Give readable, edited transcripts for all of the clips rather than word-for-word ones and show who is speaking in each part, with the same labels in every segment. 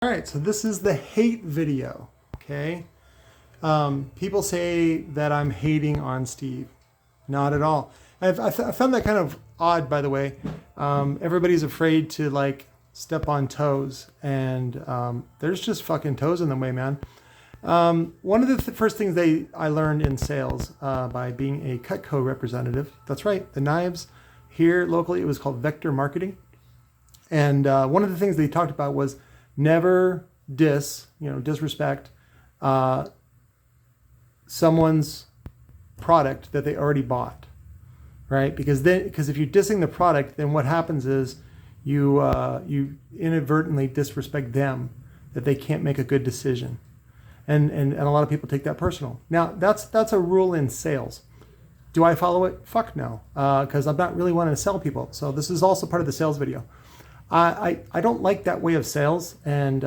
Speaker 1: All right, so this is the hate video, okay? People say that I'm hating on Steve. Not at all. I found that kind of odd, by the way. Everybody's afraid to like step on toes, and there's just fucking toes in the way, man. One of the first things I learned in sales by being a Cutco representative, that's right, the knives here locally, it was called vector marketing. And one of the things they talked about was never disrespect someone's product that they already bought, right? Because if you're dissing the product, then what happens is you inadvertently disrespect them, that they can't make a good decision, and a lot of people take that personal. Now that's a rule in sales. Do I follow it? Fuck no, because I'm not really wanting to sell people. So this is also part of the sales video. I don't like that way of sales, and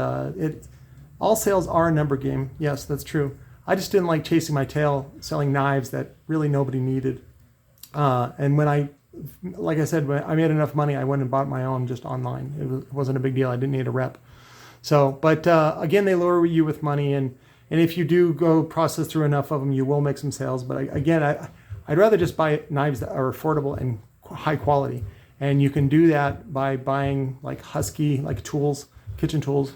Speaker 1: all sales are a number game. Yes, that's true. I just didn't like chasing my tail selling knives that really nobody needed. And like I said, when I made enough money, I went and bought my own just online. It wasn't a big deal. I didn't need a rep. So, but again, they lure you with money, and if you do go process through enough of them, you will make some sales. But I'd rather just buy knives that are affordable and high quality. And you can do that by buying like Husky, like tools, kitchen tools,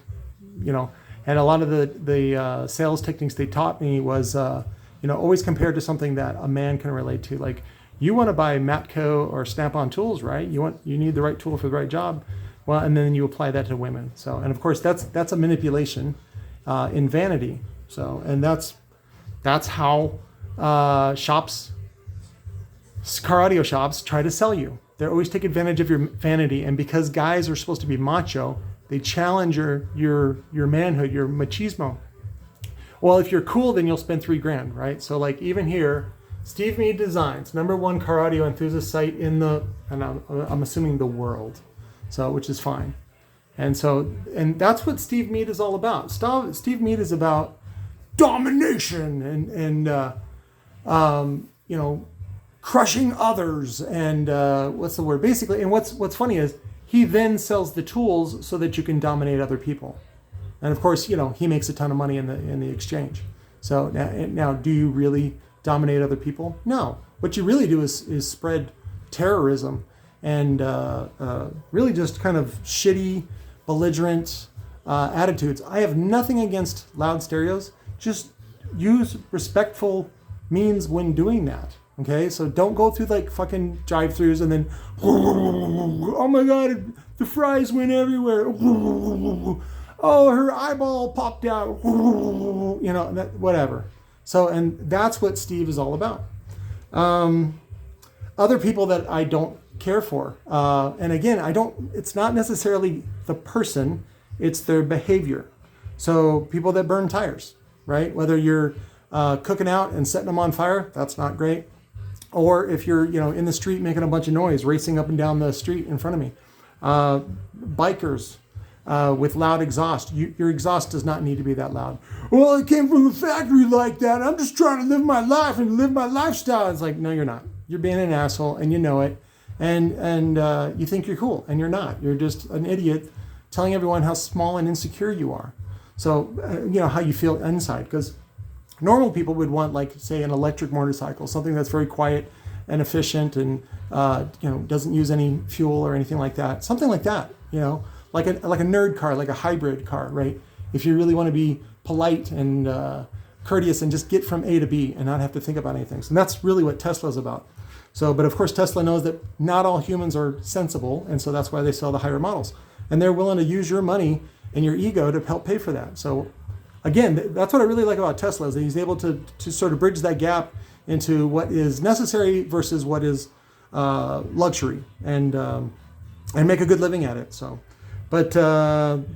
Speaker 1: And a lot of the sales techniques they taught me was, always compared to something that a man can relate to. Like, you want to buy Matco or Snap-on tools, right? You need the right tool for the right job. Well, and then you apply that to women. So, and of course, that's a manipulation in vanity. So, and that's how shops, car audio shops, try to sell you. They always take advantage of your vanity, and because guys are supposed to be macho, they challenge your manhood, your machismo. Well, if you're cool, then you'll spend $3,000, right? So like even here, Steve Meade Designs, #1 car audio enthusiast site in I'm assuming the world, so which is fine. And that's what Steve Meade is all about. Steve Meade is about domination and crushing others, and what's the word? Basically, and what's funny is he then sells the tools so that you can dominate other people, and of course, he makes a ton of money in the exchange. So now, do you really dominate other people? No. What you really do is spread terrorism and really just kind of shitty, belligerent attitudes. I have nothing against loud stereos. Just use respectful means when doing that. Okay, so don't go through like fucking drive-thrus and then, oh my God, the fries went everywhere. Oh, her eyeball popped out. Whatever. So, and that's what Steve is all about. Other people that I don't care for, and again, it's not necessarily the person, it's their behavior. So people that burn tires, right? Whether you're cooking out and setting them on fire, that's not great. Or if you're, in the street making a bunch of noise, racing up and down the street in front of me. Bikers with loud exhaust. Your exhaust does not need to be that loud. Well, it came from the factory like that. I'm just trying to live my life and live my lifestyle. It's like, no, you're not. You're being an asshole, and you know it. And you think you're cool, and you're not. You're just an idiot telling everyone how small and insecure you are. So, how you feel inside. Because normal people would want, like, say, an electric motorcycle, something that's very quiet and efficient and, doesn't use any fuel or anything like that. Something like that, like a nerd car, like a hybrid car, right? If you really want to be polite and courteous and just get from A to B and not have to think about anything. So that's really what Tesla's about. So, but of course, Tesla knows that not all humans are sensible, and so that's why they sell the higher models. And they're willing to use your money and your ego to help pay for that. So, again, that's what I really like about Tesla, is that he's able to sort of bridge that gap into what is necessary versus what is luxury, and make a good living at it. So, but the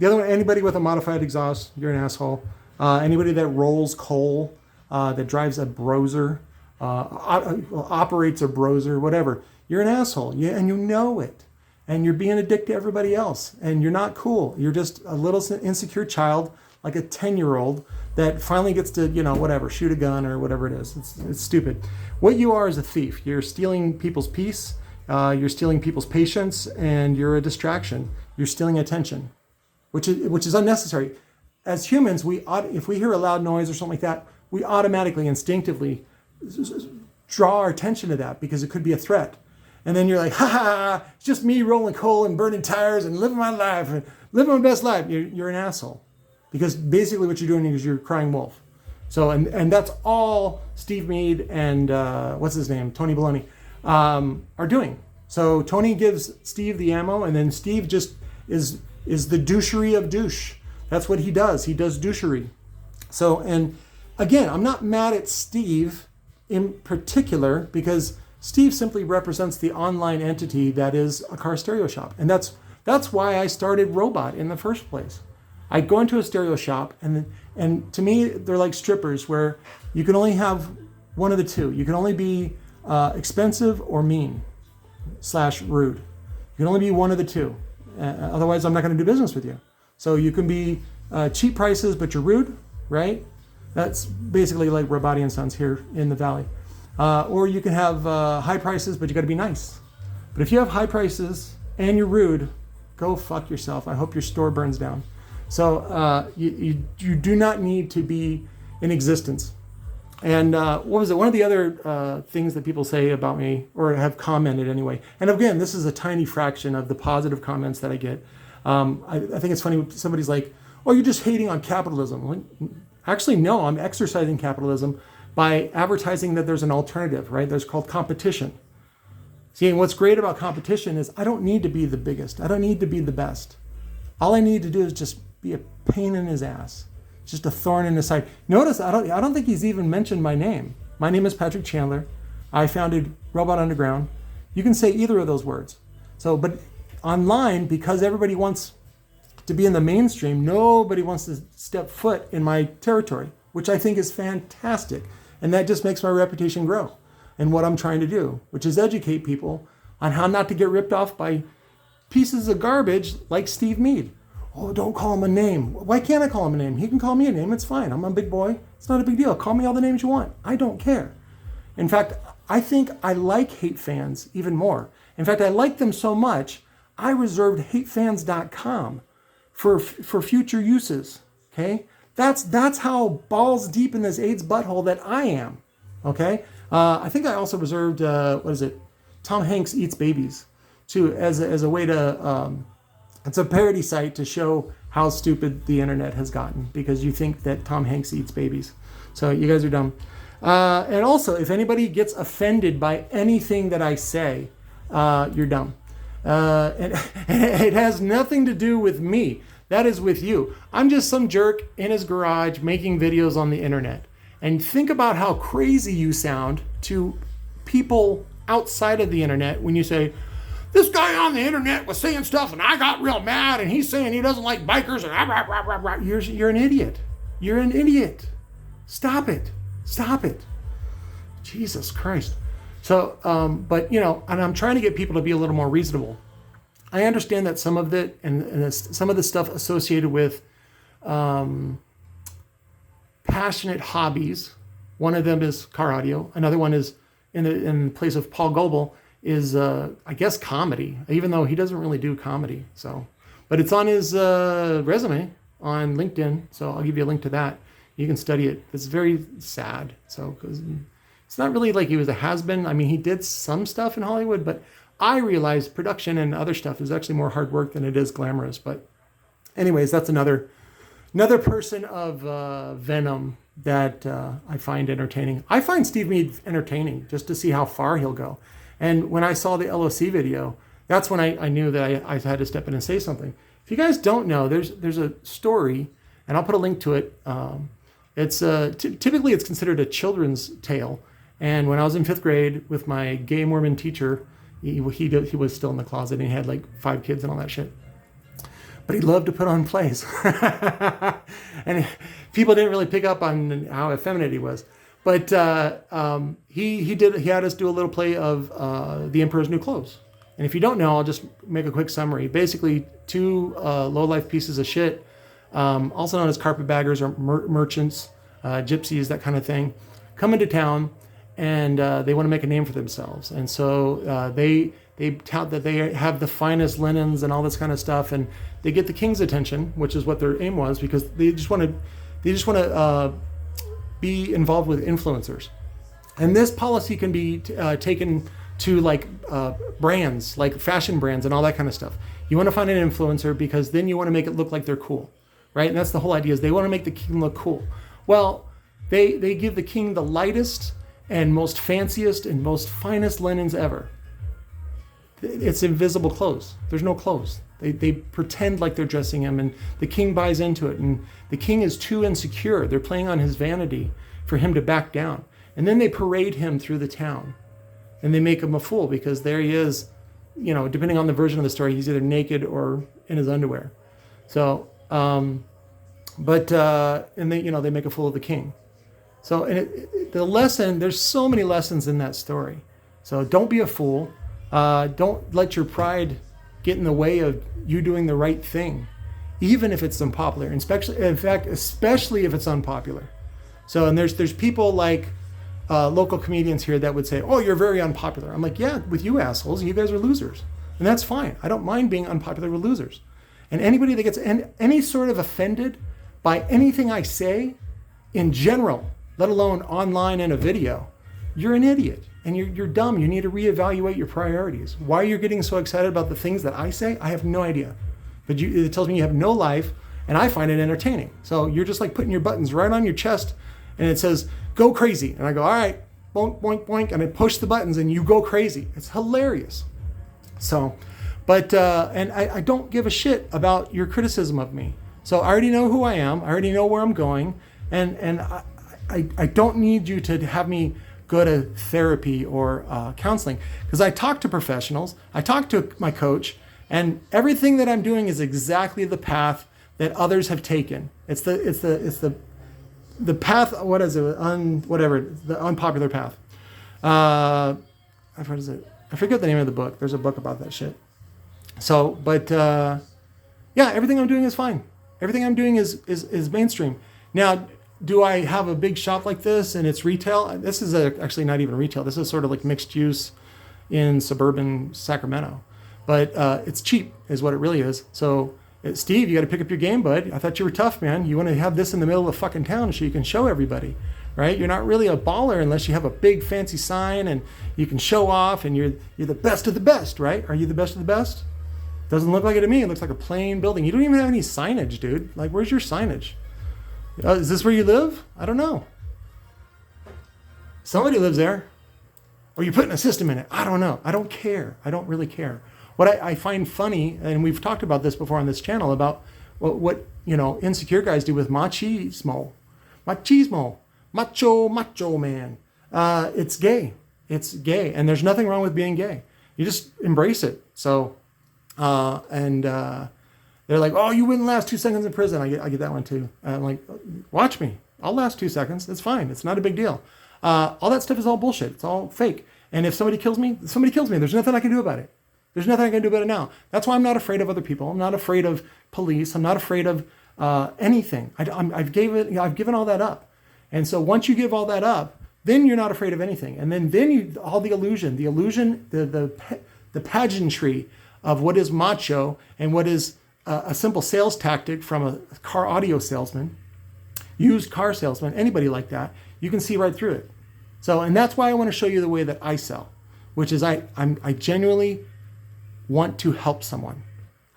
Speaker 1: other one, anybody with a modified exhaust, you're an asshole. Anybody that rolls coal, that drives a broser, operates a broser, whatever, you're an asshole. And you know it. And you're being a dick to everybody else. And you're not cool. You're just a little insecure child, like a 10-year-old that finally gets to, shoot a gun or whatever it is. It's stupid. What you are is a thief. You're stealing people's peace. You're stealing people's patience, and you're a distraction. You're stealing attention. which is unnecessary. As humans, if we hear a loud noise or something like that, we automatically, instinctively draw our attention to that because it could be a threat. And then you're like, ha ha, it's just me rolling coal and burning tires and living my life and living my best life. You're an asshole. Because basically what you're doing is you're crying wolf. So, and that's all Steve Meade and, what's his name, Tony Baloney, are doing. So Tony gives Steve the ammo, and then Steve just is the douchery of douche. That's what he does. He does douchery. So, and again, I'm not mad at Steve in particular, because Steve simply represents the online entity that is a car stereo shop. And that's why I started Robot in the first place. I go into a stereo shop, and to me, they're like strippers, where you can only have one of the two. You can only be expensive or mean / rude. You can only be one of the two. Otherwise, I'm not going to do business with you. So you can be cheap prices, but you're rude, right? That's basically like Robati and Sons here in the Valley. Or you can have high prices, but you got to be nice. But if you have high prices and you're rude, go fuck yourself. I hope your store burns down. So you do not need to be in existence. And what was it? One of the other things that people say about me, or have commented anyway, and again, this is a tiny fraction of the positive comments that I get. I think it's funny, somebody's like, oh, you're just hating on capitalism. Like, actually, no, I'm exercising capitalism by advertising that there's an alternative, right? There's called competition. See, and what's great about competition is I don't need to be the biggest. I don't need to be the best. All I need to do is just be a pain in his ass. Just a thorn in his side. Notice, I don't think he's even mentioned my name. My name is Patrick Chandler. I founded Robot Underground. You can say either of those words. So, but online, because everybody wants to be in the mainstream, nobody wants to step foot in my territory, which I think is fantastic. And that just makes my reputation grow. And what I'm trying to do, which is educate people on how not to get ripped off by pieces of garbage like Steve Meade. Oh, don't call him a name. Why can't I call him a name? He can call me a name. It's fine. I'm a big boy. It's not a big deal. Call me all the names you want. I don't care. In fact, I think I like hate fans even more. In fact, I like them so much, I reserved hatefans.com for future uses. Okay? That's how balls deep in this AIDS butthole that I am. Okay? I think I also reserved, Tom Hanks Eats Babies, too, as a way to... it's a parody site to show how stupid the internet has gotten because you think that Tom Hanks eats babies. So you guys are dumb. And also, if anybody gets offended by anything that I say, you're dumb. And it has nothing to do with me. That is with you. I'm just some jerk in his garage making videos on the internet. And think about how crazy you sound to people outside of the internet when you say, this guy on the internet was saying stuff and I got real mad and he's saying he doesn't like bikers and you're an idiot. You're an idiot. Stop it. Stop it. Jesus Christ. So, but and I'm trying to get people to be a little more reasonable. I understand that some of it and some of the stuff associated with passionate hobbies. One of them is car audio. Another one is in the place of Paul Goebel is I guess comedy, even though he doesn't really do comedy. So, but it's on his resume on LinkedIn. So I'll give you a link to that. You can study it. It's very sad. So because it's not really like he was a has-been. I mean, he did some stuff in Hollywood, but I realized production and other stuff is actually more hard work than it is glamorous. But anyways, that's another person of venom that I find entertaining. I find Steve Meade entertaining just to see how far he'll go. And when I saw the LOC video, that's when I knew that I had to step in and say something. If you guys don't know, there's a story, and I'll put a link to it. It's typically it's considered a children's tale. And when I was in 5th grade with my gay Mormon teacher, he was still in the closet and he had like 5 kids and all that shit. But he loved to put on plays. And people didn't really pick up on how effeminate he was. But he had us do a little play of The Emperor's New Clothes. And if you don't know, I'll just make a quick summary. Basically, 2 low-life pieces of shit, also known as carpetbaggers or merchants, gypsies, that kind of thing, come into town and they want to make a name for themselves. And so they They tout that they have the finest linens and all this kind of stuff, and they get the king's attention, which is what their aim was, because they just want to be involved with influencers. And this policy can be taken to like brands, like fashion brands and all that kind of stuff. You want to find an influencer because then you want to make it look like they're cool, right? And that's the whole idea, is they want to make the king look cool. Well, they give the king the lightest and most fanciest and most finest linens ever. It's invisible clothes. There's no clothes. They pretend like they're dressing him, and the king buys into it. And the king is too insecure. They're playing on his vanity for him to back down. And then they parade him through the town, and they make him a fool, because there he is, you know, depending on the version of the story, he's either naked or in his underwear. So, and they, you know, they make a fool of the king. So, and the lesson, there's so many lessons in that story. So don't be a fool. Don't let your pride get in the way of you doing the right thing, even if it's unpopular, and especially if it's unpopular. So, and there's people like local comedians here that would say, oh, you're very unpopular. I'm like, yeah, with you assholes, you guys are losers. And that's fine. I don't mind being unpopular with losers. And anybody that gets any sort of offended by anything I say in general, let alone online in a video, you're an idiot and you're dumb. You need to reevaluate your priorities. Why you're getting so excited about the things that I say, I have no idea. But it tells me you have no life, and I find it entertaining. So you're just like putting your buttons right on your chest, and it says, go crazy. And I go, all right, boink, boink, boink, and I push the buttons and you go crazy. It's hilarious. So, but, and I don't give a shit about your criticism of me. So I already know who I am. I already know where I'm going. And I don't need you to have me go to therapy or counseling, because I talk to professionals. I talk to my coach, and everything that I'm doing is exactly the path that others have taken. It's the path. What is it? The unpopular path. What is it? I forget the name of the book. There's a book about that shit. So, but yeah, everything I'm doing is fine. Everything I'm doing is mainstream. Now, do I have a big shop like this and it's retail? This is actually not even retail. This is sort of like mixed use in suburban Sacramento. But it's cheap is what it really is. So, Steve, you got to pick up your game, bud. I thought you were tough, man. You want to have this in the middle of the fucking town so you can show everybody, right? You're not really a baller unless you have a big fancy sign and you can show off and you're the best of the best, right? Are you the best of the best? Doesn't look like it to me. It looks like a plain building. You don't even have any signage, dude. Like, where's your signage? Is this where you live? I don't know. Somebody lives there. Or you're putting a system in it. I don't know. I don't care. I don't really care. What I find funny, and we've talked about this before on this channel, about what you know, insecure guys do with machismo. Macho man. It's gay. It's gay. And there's nothing wrong with being gay. You just embrace it. So, they're like, oh, you wouldn't last 2 seconds in prison. I get that one too. I'm like, watch me. I'll last 2 seconds. It's fine. It's not a big deal. All that stuff is all bullshit. It's all fake. And if somebody kills me, somebody kills me. There's nothing I can do about it. There's nothing I can do about it now. That's why I'm not afraid of other people. I'm not afraid of police. I'm not afraid of anything. I've given all that up. And so once you give all that up, then you're not afraid of anything. And then all the illusion, the pageantry of what is macho and what is a simple sales tactic from a car audio salesman, used car salesman, anybody like that, you can see right through it. So, and that's why I want to show you the way that I sell, which is I genuinely want to help someone.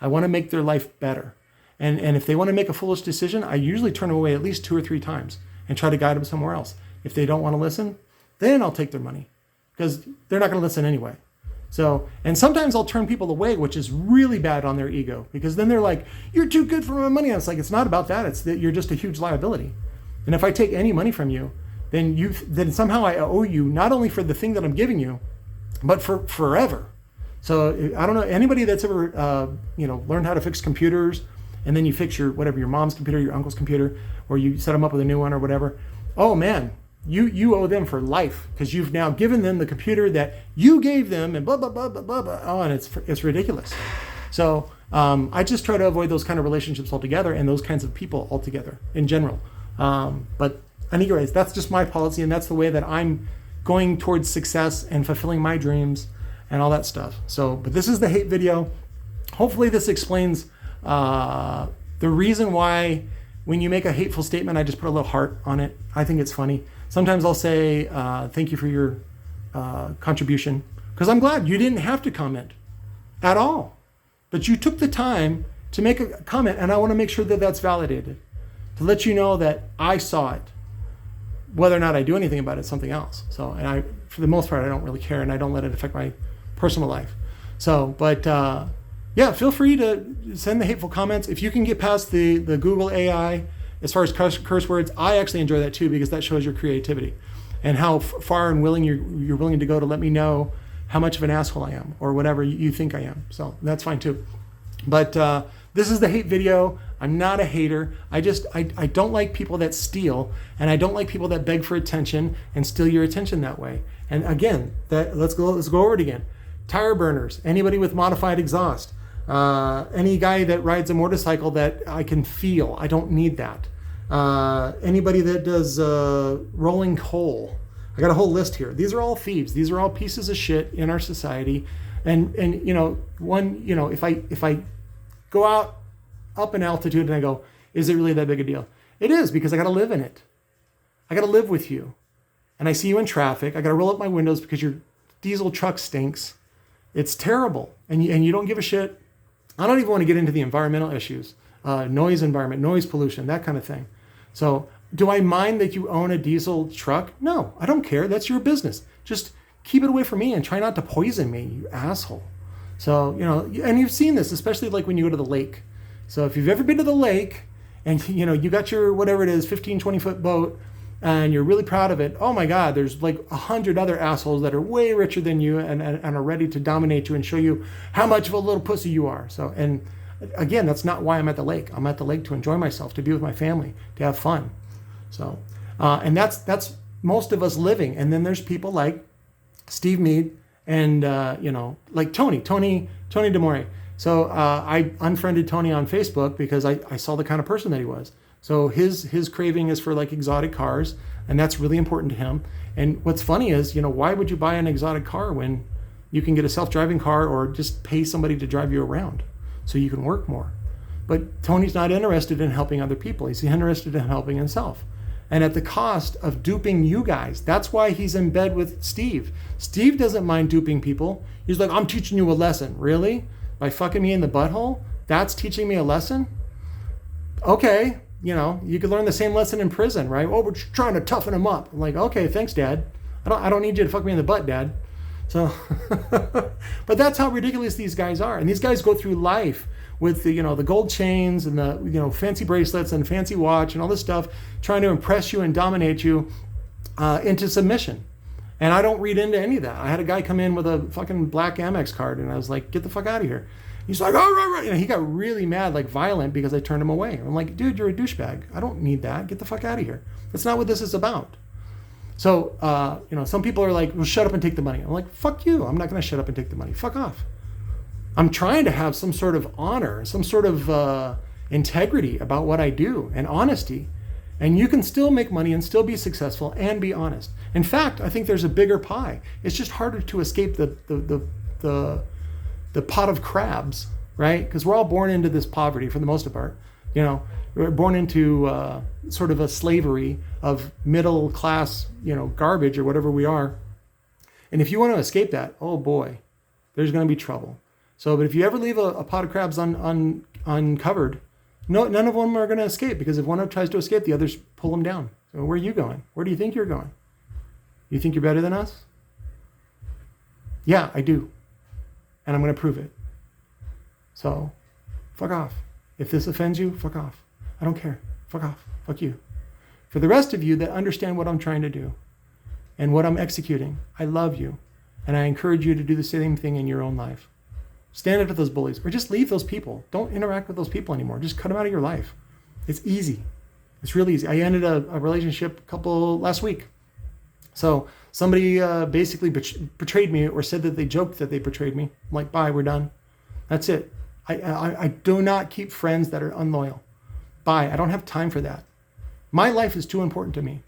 Speaker 1: I want to make their life better. And if they want to make a foolish decision, I usually turn them away at least 2 or 3 times and try to guide them somewhere else. If they don't want to listen, then I'll take their money, because they're not going to listen anyway. So, and sometimes I'll turn people away, which is really bad on their ego, because then they're like, you're too good for my money. And it's like, it's not about that. It's that you're just a huge liability. And if I take any money from you, then somehow I owe you not only for the thing that I'm giving you, but for forever. So I don't know, anybody that's ever, learned how to fix computers, and then you fix your mom's computer, your uncle's computer, or you set them up with a new one or whatever. Oh man, you owe them for life, because you've now given them the computer that you gave them, and blah, blah, blah, blah, blah, blah. Oh, and it's ridiculous. So I just try to avoid those kind of relationships altogether, and those kinds of people altogether in general. But anyways, that's just my policy, and that's the way that I'm going towards success and fulfilling my dreams. and all that stuff. So, but this is the hate video. Hopefully this explains the reason why when you make a hateful statement, I just put a little heart on it. I think it's funny. Sometimes I'll say, thank you for your contribution, because I'm glad you didn't have to comment at all. But you took the time to make a comment, and I want to make sure that that's validated, to let you know that I saw it. Whether or not I do anything about it is something else. So, and I, for the most part, I don't really care, and I don't let it affect my personal life. So, but yeah, feel free to send the hateful comments. If you can get past the Google AI as far as curse words, I actually enjoy that too, because that shows your creativity and how far and willing you're willing to go to let me know how much of an asshole I am or whatever you think I am. So that's fine too. But this is the hate video. I'm not a hater. I don't like people that steal, and I don't like people that beg for attention and steal your attention that way. And again, let's go over it again. Tire burners, anybody with modified exhaust, any guy that rides a motorcycle that I can feel, I don't need that. Anybody that does rolling coal. I got a whole list here. These are all thieves. These are all pieces of shit in our society. And if I go out up in altitude and I go, is it really that big a deal? It is, because I got to live in it. I got to live with you. And I see you in traffic. I got to roll up my windows because your diesel truck stinks. It's terrible. And you don't give a shit. I don't even want to get into the environmental issues, noise environment, noise pollution, that kind of thing. So do I mind that you own a diesel truck? No, I don't care. That's your business. Just keep it away from me and try not to poison me, you asshole. So, and you've seen this, especially like when you go to the lake. So if you've ever been to the lake and, you got your, whatever it is, 15, 20 foot boat, and you're really proud of it. Oh my God, there's like 100 other assholes that are way richer than you and are ready to dominate you and show you how much of a little pussy you are. So, and again, that's not why I'm at the lake. I'm at the lake to enjoy myself, to be with my family, to have fun. So, and that's most of us living. And then there's people like Steve Mead and, like Tony DeMore. So I unfriended Tony on Facebook because I saw the kind of person that he was. So his craving is for like exotic cars, and that's really important to him. And what's funny is, why would you buy an exotic car when you can get a self-driving car or just pay somebody to drive you around so you can work more? But Tony's not interested in helping other people. He's interested in helping himself. And at the cost of duping you guys. That's why he's in bed with Steve. Steve doesn't mind duping people. He's like, I'm teaching you a lesson. Really? By fucking me in the butthole? That's teaching me a lesson? Okay. You could learn the same lesson in prison, right? Oh, we're trying to toughen him up. I'm like, okay, thanks, Dad. I don't need you to fuck me in the butt, Dad. So, but that's how ridiculous these guys are. And these guys go through life with the gold chains and the fancy bracelets and fancy watch and all this stuff, trying to impress you and dominate you into submission. And I don't read into any of that. I had a guy come in with a fucking black Amex card, and I was like, get the fuck out of here. He's like, oh, right. And he got really mad, like violent, because I turned him away. I'm like, dude, you're a douchebag. I don't need that. Get the fuck out of here. That's not what this is about. So, some people are like, well, shut up and take the money. I'm like, fuck you. I'm not going to shut up and take the money. Fuck off. I'm trying to have some sort of honor, some sort of integrity about what I do, and honesty. And you can still make money and still be successful and be honest. In fact, I think there's a bigger pie. It's just harder to escape the pot of crabs, right? Because we're all born into this poverty for the most part. We're born into sort of a slavery of middle class, garbage or whatever we are. And if you want to escape that, oh boy, there's going to be trouble. So, but if you ever leave a pot of crabs uncovered, none of them are going to escape, because if one tries to escape, the others pull them down. So where are you going? Where do you think you're going? You think you're better than us? Yeah, I do. And I'm going to prove it. So, fuck off. If this offends you, fuck off. I don't care. Fuck off. Fuck you. For the rest of you that understand what I'm trying to do and what I'm executing, I love you. And I encourage you to do the same thing in your own life. Stand up to those bullies, or just leave those people. Don't interact with those people anymore. Just cut them out of your life. It's easy. It's really easy. I ended a relationship last week. So somebody basically betrayed me, or said that they joked that they betrayed me. I'm like, bye, we're done. That's it. I do not keep friends that are unloyal. Bye. I don't have time for that. My life is too important to me,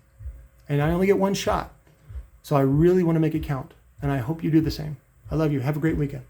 Speaker 1: and I only get one shot. So I really want to make it count, and I hope you do the same. I love you. Have a great weekend.